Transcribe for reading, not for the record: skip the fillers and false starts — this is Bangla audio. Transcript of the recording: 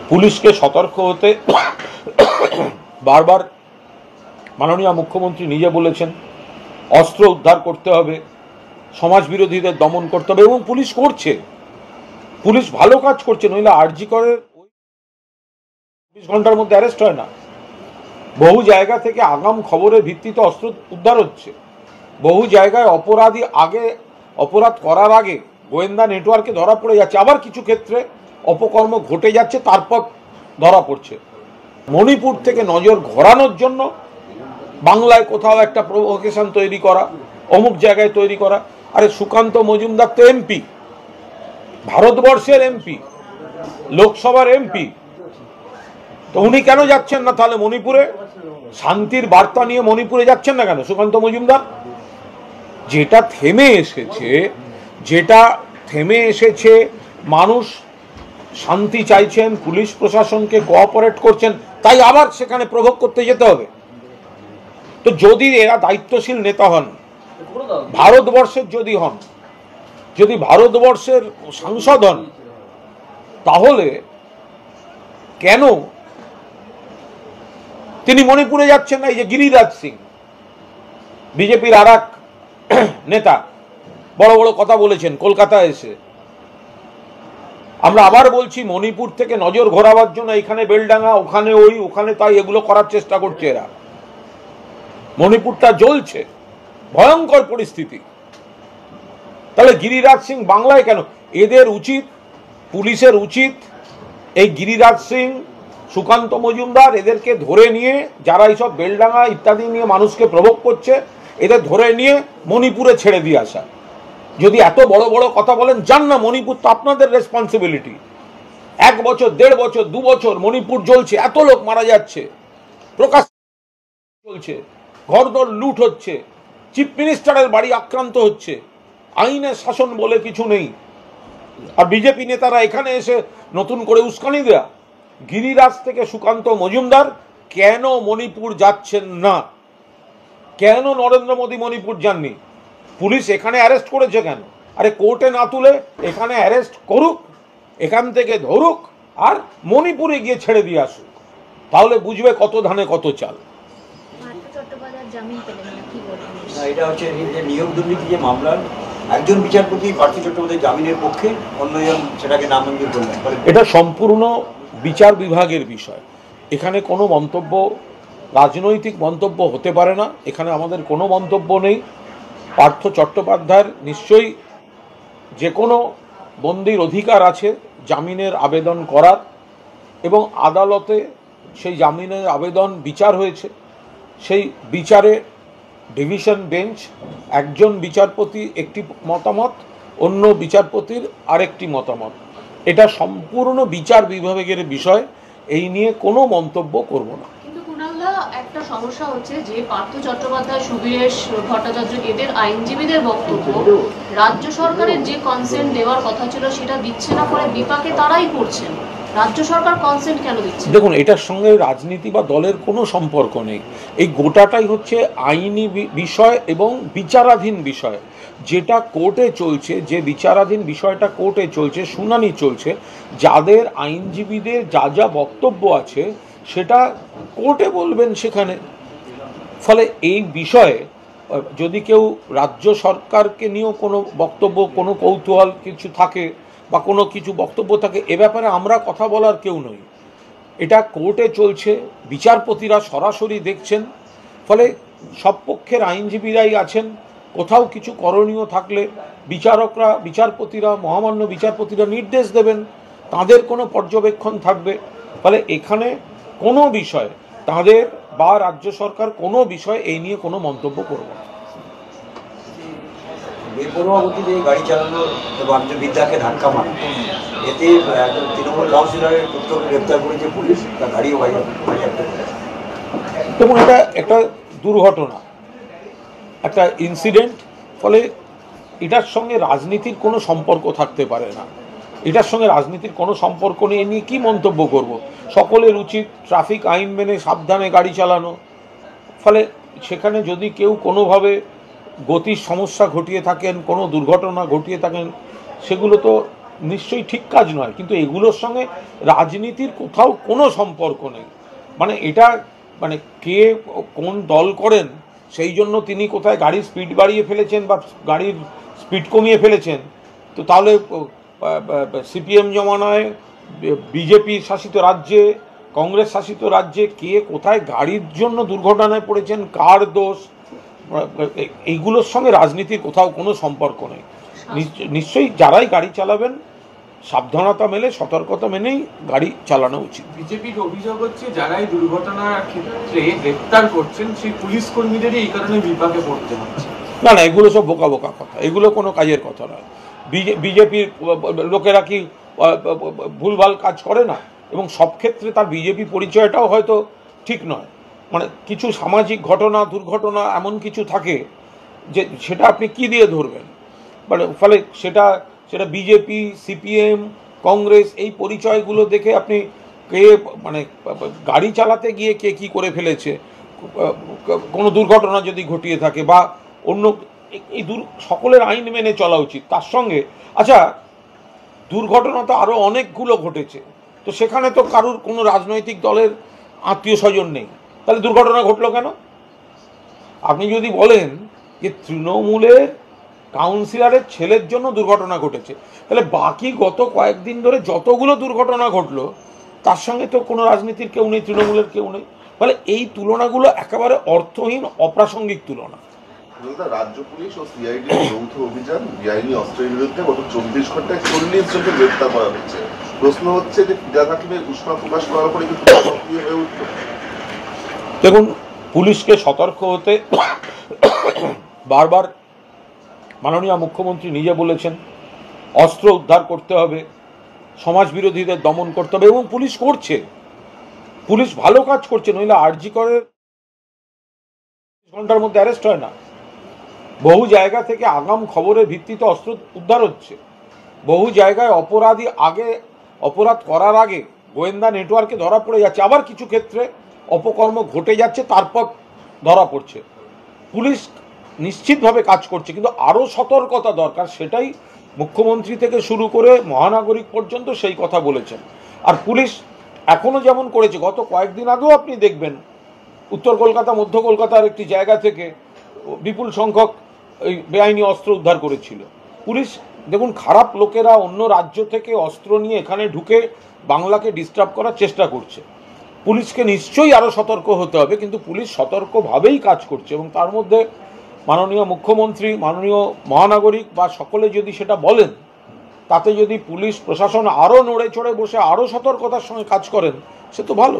পুলিশকে সতর্ক হতে বারবার মাননীয় মুখ্যমন্ত্রী নিজে বলেছেন, অস্ত্র উদ্ধার করতে হবে, সমাজ বিরোধীদের দমন করতে হবে, এবং পুলিশ করছে। পুলিশ ভালো কাজ করছে, নইলে আরজি করের ২৪ ঘন্টার মধ্যে অ্যারেস্ট হয় না। বহু জায়গা থেকে আগাম খবরের ভিত্তিতে অস্ত্র উদ্ধার হচ্ছে। বহু জায়গায় অপরাধী অপরাধ করার আগে গোয়েন্দা নেটওয়ার্কে ধরা পড়ে যাচ্ছে, আবার কিছু ক্ষেত্রে অপকর্ম ঘটে যাচ্ছে, তারপর ধরা পড়ছে। মণিপুর থেকে নজর ঘোরানোর জন্য বাংলায় কোথাও একটা প্রভোকেশন তৈরি করা, অমুক জায়গায় তৈরি করা। আরে সুকান্ত মজুমদার তো এমপি, ভারতবর্ষের এমপি, লোকসভার এমপি, তো উনি কেন যাচ্ছেন না তাহলে মণিপুরে? শান্তির বার্তা নিয়ে মণিপুরে যাচ্ছেন না কেন সুকান্ত মজুমদার? যেটা থেমে এসেছে, মানুষ শান্তি চাইছেন, পুলিশ প্রশাসনকে কোঅপারেট করছেন, তাই আবার সেখানে প্রভোগ করতে যেতে হবে? তো যদি এরা দায়িত্বশীল নেতা হন, ভারতবর্ষের যদি ভারতবর্ষের সাংসদ হন, তাহলে কেন তিনি মণিপুরে যাচ্ছেন না? এই যে গিরিরাজ সিং, বিজেপির আর এক নেতা, বড় বড় কথা বলেছেন কলকাতায় এসে। আমরা আবার বলছি, মণিপুর থেকে নজর ঘোরাবার জন্য এখানে বেলডাঙ্গা, ওখানে তাই এগুলো করার চেষ্টা করছে এরা। মণিপুরটা জ্বলছে, ভয়ঙ্কর পরিস্থিতি। তাহলে গিরিরাজ সিং বাংলায় কেন? এদের উচিত, পুলিশের উচিত, এই গিরিরাজ সিং, সুকান্ত মজুমদার, এদেরকে ধরে নিয়ে, যারা এইসব বেলডাঙ্গা ইত্যাদি নিয়ে মানুষকে প্রভোগ করছে, এদের ধরে নিয়ে মণিপুরে ছেড়ে দিয়ে আসা। যদি এত বড় বড় কথা বলেন, যান না মণিপুর, তো আপনাদের রেসপন্সিবিলিটি। 1 বছর, 1.5 বছর, 2 বছর মণিপুর জ্বলছে, এত লোক মারা যাচ্ছে, প্রকাশ চলছে, ঘরদোর লুট হচ্ছে, চিফ মিনিস্টারের বাড়ি আক্রান্ত হচ্ছে, আইনের শাসন বলে কিছু নেই। আর বিজেপি নেতারা এখানে এসে নতুন করে উস্কানি দেয়া। গিরিরাজ থেকে সুকান্ত মজুমদার কেন মণিপুর যাচ্ছেন না? কেন নরেন্দ্র মোদী মণিপুর যাননি? পুলিশ এখানে অ্যারেস্ট করেছে কেন? আরে কোর্টে না তুলে এখানে অ্যারেস্ট করুক, এখান থেকে ধরুক, আর মণিপুরে গিয়ে ছেড়ে দিয়ে আসুক, তাহলে বুঝবে কত ধানে কত চাল। এটা হচ্ছে নিয়োগ দুর্নীতি যে মামলার একজন বিচারপতি পার্থ চট্টোপাধ্যায় জামিনের পক্ষে, অন্যজন সেটাকে নামঞ্জুর করলেন। এটা সম্পূর্ণ বিচার বিভাগের বিষয়। এখানে কোনো মন্তব্য, রাজনৈতিক মন্তব্য হতে পারে না। এখানে আমাদের কোনো মন্তব্য নেই। পার্থ চট্টোপাধ্যায়ের নিশ্চয়ই যে কোনো বন্দির অধিকার আছে জামিনের আবেদন করার, এবং আদালতে সেই জামিনের আবেদন বিচার হয়েছে। সেই বিচারে ডিভিশন বেঞ্চ, একজন বিচারপতি একটি মতামত, অন্য বিচারপতির আরেকটি মতামত। এটা সম্পূর্ণ বিচার বিভাগের বিষয়, এই নিয়ে কোনো মন্তব্য করব না। কিন্তু কুণালদা, একটা সমস্যা হচ্ছে যে পার্থ চট্টোপাধ্যায়, সুবীরেশ ভট্টাচার্য, এদের আইনজীবীদের বক্তব্য, রাজ্য সরকারের যে কনসেন্ট দেওয়ার কথা ছিল সেটা দিচ্ছে না, পরে বিপাকে তারাই পড়ছেন। রাজ্য সরকার কনসেন্ট কেন দিচ্ছে? দেখুন, এটার সঙ্গে রাজনীতি বা দলের কোনো সম্পর্ক নেই। এই গোটাটাই হচ্ছে আইনি বিষয় এবং বিচারাধীন বিষয়, যেটা কোর্টে চলছে, যে বিচারাধীন বিষয়টা কোর্টে চলছে, শুনানি চলছে, যাদের আইনজীবীদের যা যা বক্তব্য আছে সেটা কোর্টে বলবেন সেখানে। ফলে এই বিষয়ে যদি কেউ রাজ্য সরকারকে নিয়েও কোনো বক্তব্য, কোনো কৌতূহল কিছু থাকে বা কোনো কিছু বক্তব্য থাকে, এ ব্যাপারে আমরা কথা বলার কেউ নই। এটা কোর্টে চলছে, বিচারপতিরা সরাসরি দেখছেন। ফলে সব পক্ষের আইনজীবীরাই আছেন। কোথাও কিছু করণীয় থাকলে বিচারপতিরা, মহামান্য বিচারপতিরা নির্দেশ দেবেন, তাদের কোনো পর্যবেক্ষণ থাকবে। ফলে এখানে কোনো বিষয়, তাদের বা রাজ্য সরকার কোনো বিষয় এই নিয়ে কোনো মন্তব্য করবে না। বেপরোয়া গতিতে গাড়ি চালানো এবং একজন বৃদ্ধাকে ধাক্কা মারা, এতে একজন তৃণমূল কাউন্সিলরের পুত্রকে গ্রেপ্তার করেছে পুলিশ, তার গাড়িও বাজেয়াপ্ত করেছে। দেখুন, এটা একটা দুর্ঘটনা, একটা ইনসিডেন্ট। ফলে এটার সঙ্গে রাজনীতির কোনো সম্পর্ক থাকতে পারে না। এটার সঙ্গে রাজনীতির কোনো সম্পর্ক নেই, এ নিয়ে কী মন্তব্য করব? সকলের উচিত ট্রাফিক আইন মেনে সাবধানে গাড়ি চালানো। ফলে সেখানে যদি কেউ কোনোভাবে গতির সমস্যা ঘটিয়ে থাকেন, কোনো দুর্ঘটনা ঘটিয়ে থাকেন, সেগুলো তো নিশ্চয়ই ঠিক কাজ নয়, কিন্তু এগুলোর সঙ্গে রাজনীতির কোথাও কোনো সম্পর্ক নেই। মানে এটা মানে কে কোন দল করেন সেই জন্য তিনি কোথায় গাড়ির স্পিড বাড়িয়ে ফেলেছেন বা গাড়ির স্পিড কমিয়ে ফেলেছেন, তো তাহলে সিপিএম জমানায় বিজেপি শাসিত রাজ্যে, কংগ্রেস শাসিত রাজ্যে কে কোথায় গাড়ির জন্য দুর্ঘটনায় পড়েছেন, কার দোষ, এইগুলোর সঙ্গে রাজনীতির কোথাও কোনো সম্পর্ক নেই। নিশ্চয়ই যারাই গাড়ি চালাবেন সাবধানতা মেনে, সতর্কতা মেনেই গাড়ি চালানো উচিত। বিজেপির অভিযোগ হচ্ছে যারা এই দুর্ঘটনার ক্ষেত্রে গ্রেপ্তার করছেন সেই পুলিশ কর্মীদেরই এই কারণে বিপাকে পড়তে হচ্ছে। না না, এগুলো সব বোকা বোকা কথা, এগুলো কোনো কাজের কথা নয়। বিজেপির লোকেরা কি ভুলভাল কাজ করে না, এবং সব ক্ষেত্রে তার বিজেপি পরিচয়টাও হয়তো ঠিক নয়। মানে কিছু সামাজিক ঘটনা, দুর্ঘটনা এমন কিছু থাকে যে সেটা আপনি কি দিয়ে ধরবেন, মানে ফলে সেটা বিজেপি, সিপিএম, কংগ্রেস এই পরিচয়গুলো দেখে আপনি কে মানে গাড়ি চালাতে গিয়ে কে কী করে ফেলেছে, কোনো দুর্ঘটনা যদি ঘটিয়ে থাকে বা অন্য, এই সকলের আইন মেনে চলা উচিত। তার সঙ্গে আচ্ছা, দুর্ঘটনা তো আরও অনেকগুলো ঘটেছে, তো সেখানে তো কারুর কোনো রাজনৈতিক দলের আত্মীয় স্বজন নেই, তাহলে দুর্ঘটনা ঘটলো কেন? আপনি যদি বলেন যে তৃণমূলের কাউন্সিলরের ছেলের জন্য দুর্ঘটনা ঘটেছে, তাহলে বাকি গত কয়েকদিন ধরে যতগুলো দুর্ঘটনা ঘটলো তার সঙ্গে তো কোনো রাজনীতির কেউ নেই, তৃণমূলের কেউ নেই। ফলে এই তুলনাগুলো একেবারে অর্থহীন, অপ্রাসঙ্গিক তুলনা। রাজ্য পুলিশ ও সিআইডি যৌথ অভিযান বেআইনি অস্ত্রের বিরুদ্ধে গত 24 ঘন্টায় 40 জনকে গ্রেপ্তার করা হয়েছে। প্রশ্ন হচ্ছে যে ফিরাদ হাকিমের উষ্মা প্রকাশ করার পরে কিন্তু সক্রিয় হয়ে উঠল। দেখুন, পুলিশকে সতর্ক হতে বারবার মাননীয় মুখ্যমন্ত্রী নিজে বলেছেন, অস্ত্র উদ্ধার করতে হবে, সমাজ বিরোধীদের দমন করতে হবে, এবং পুলিশ করছে, পুলিশ ভালো কাজ করছে। নইলে আরজি করে ঘন্টার মধ্যে অ্যারেস্ট হয় না। বহু জায়গা থেকে আগাম খবরের ভিত্তিতে অস্ত্র উদ্ধার হচ্ছে, বহু জায়গায় অপরাধী আগে অপরাধ করার আগে গোয়েন্দা নেটওয়ার্কে ধরা পড়ে যাচ্ছে, আবার কিছু ক্ষেত্রে অপকর্ম ঘটে যাচ্ছে তারপর ধরা পড়ছে। পুলিশ নিশ্চিতভাবে কাজ করছে, কিন্তু আরও সতর্কতা দরকার, সেটাই মুখ্যমন্ত্রী থেকে শুরু করে মহানাগরিক পর্যন্ত সেই কথা বলেছেন। আর পুলিশ এখনও যেমন করেছে, গত কয়েকদিন আগেও আপনি দেখবেন উত্তর কলকাতা, মধ্য কলকাতার একটি জায়গা থেকে বিপুল সংখ্যক এই বেআইনি অস্ত্র উদ্ধার করেছিল পুলিশ। দেখুন, খারাপ লোকেরা অন্য রাজ্য থেকে অস্ত্র নিয়ে এখানে ঢুকে বাংলাকে ডিস্টার্ব করার চেষ্টা করছে। পুলিশকে নিশ্চয়ই আরও সতর্ক হতে হবে, কিন্তু পুলিশ সতর্কভাবেই কাজ করছে, এবং তার মধ্যে মাননীয় মুখ্যমন্ত্রী, মাননীয় মহানাগরিক বা সকলে যদি সেটা বলেন, তাতে যদি পুলিশ প্রশাসন আরও নড়ে চড়ে বসে আরও সতর্কতার সঙ্গে কাজ করেন, সে তো ভালো।